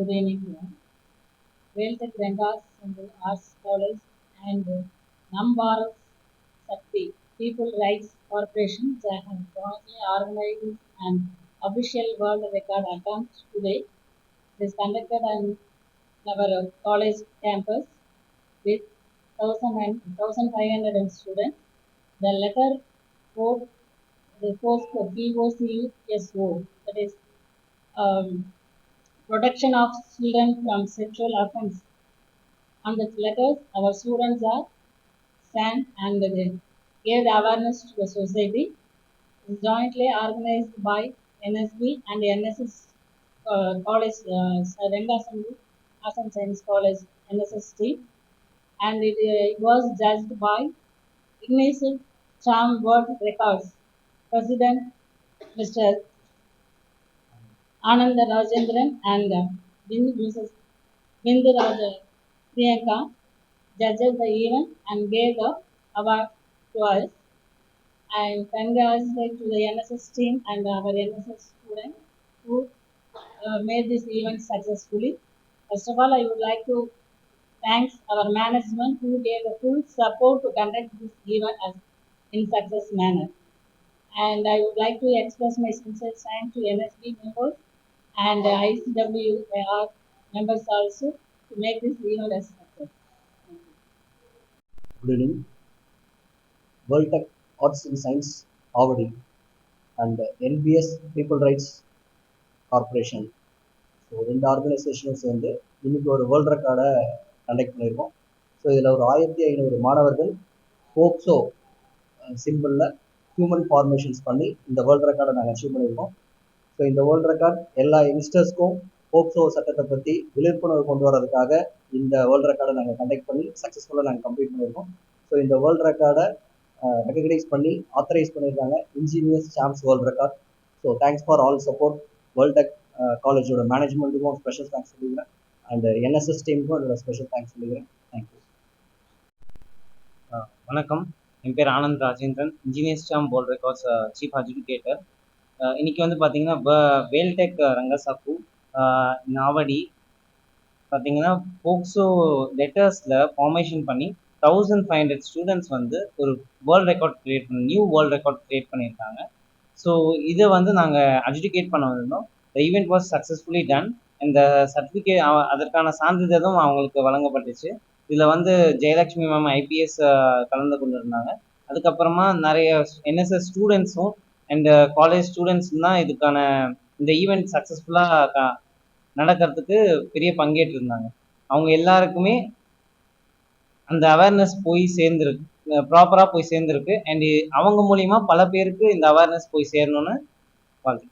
Good evening. Veltech Rengas and Arts College and Nambar Sakti People Rights Corporation that have jointly organized an official world record attempt today. It is conducted on our college campus with 1,500 students. The letter code refers to POCUSO, that is um, protection of children from sexual offense. On the letters, our students are stand and they gave the awareness to the society. It's jointly organized by NSB and NSS College, Rengasam Arts and Science College NSS team, and it was judged by Ignace Charm World Records President Mr. Ananda Rajendran and Mrs. Bindu Raja Priyanka judges the event and gave the award to us. And congratulate to the NSS team and our NSS students who made this event successfully. First of all, I would like to thank our management who gave the full support to conduct this event as in success manner. And I would like to express my sincere thanks to NSB members and ICWAR members also to make this event a success. Good evening. World Tech Arts and Science Avadi and NBS People Rights Corporation. So ரெண்டு ஆர்கனைசேஷனும் சேர்ந்து இன்னைக்கு ஒரு world ரெக்கார்டை conduct பண்ணியிருக்கோம். So இதில் ஒரு 1500 மாணவர்கள் POCSO சிம்பிளில் human formations பண்ணி இந்த வேர்ல்ட் ரெக்கார்டை நாங்கள் அச்சீவ் பண்ணியிருக்கோம். ஸோ இந்த வேர்ல்ட் ரெக்கார்ட் எல்லா யங்ஸ்டர்ஸ்க்கும் போக்சோ சட்டத்தை பற்றி விழிப்புணர்வு கொண்டு வரதுக்காக இந்த வேர்ல்ட் ரெக்கார்டை நாங்கள் கண்டக்ட் பண்ணி சக்ஸஸ்ஃபுல்லாக நாங்கள் கம்ப்ளீட் பண்ணியிருக்கோம். ஸோ இந்த வேர்ல்ட் ரெக்கார்டை ரெகக்னைஸ் பண்ணி ஆத்தரைஸ் பண்ணியிருக்காங்க engineers Sam's world record. So thanks for all support. World tech காலேஜோட மேனேஜ்மெண்ட்டுக்கும் ஸ்பெஷல் தேங்க்ஸ் சொல்லிக்கிறேன் அண்ட் என்எஸ்எஸ் டீமுக்கும் அதோட ஸ்பெஷல் தேங்க்ஸ் சொல்லிக்கிறேன். தேங்க்யூ. வணக்கம், என் பேர் Anand Rajendran, engineers Sam world records chief adjudicator. இன்னைக்கு வந்து பார்த்தீங்கன்னா வேல்டெக் ரங்கசாக்கு நாவடி பார்த்தீங்கன்னா போக்சோ லெட்டர்ஸில் ஃபார்மேஷன் பண்ணி 1500 ஸ்டூடெண்ட்ஸ் வந்து ஒரு world record create new world record create பண்ணியிருக்காங்க. ஸோ இதை வந்து நாங்கள் அட்ஜுகேட் பண்ண வந்திருந்தோம். The event was successfully ton. இந்த சர்டிஃபிகேட் அதற்கான சான்றிதழும் அவங்களுக்கு வழங்கப்பட்டுச்சு. இதில் வந்து ஜெயலட்சுமி மேம் ஐபிஎஸ் கலந்து கொண்டு இருந்தாங்க. அதுக்கப்புறமா நிறைய என்எஸ்எஸ் ஸ்டூடெண்ட்ஸும் அண்ட் காலேஜ் ஸ்டூடெண்ட்ஸும் தான் இதுக்கான இந்த ஈவெண்ட் சக்ஸஸ்ஃபுல்லாக நடக்கிறதுக்கு பெரிய பங்கேற்றிருந்தாங்க. அவங்க எல்லாருக்குமே அந்த அவேர்னஸ் போய் சேர்ந்துருக்கு, ப்ராப்பராக போய் சேர்ந்துருக்கு. அண்ட் அவங்க மூலிமா பல பேருக்கு இந்த அவேர்னஸ் போய் சேரணும்னு வாழ்த்து.